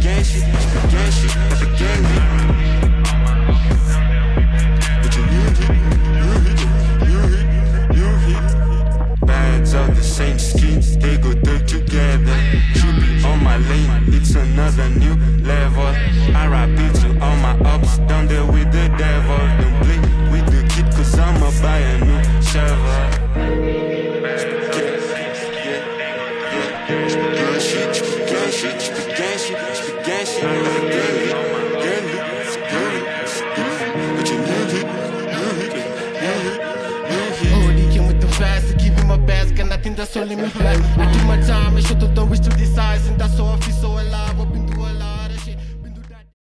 gang shit, got the gang hit. But you hit. Bags of the same skin, they go dirt together. She be on my lane, it's another new level. R.I.P. to all my ups, down there with the devil. Don't play with the kid, cause I'ma buy a new server. That's holding me back. I do my time and shut the door, wish to the size, and that's all I feel so alive up in the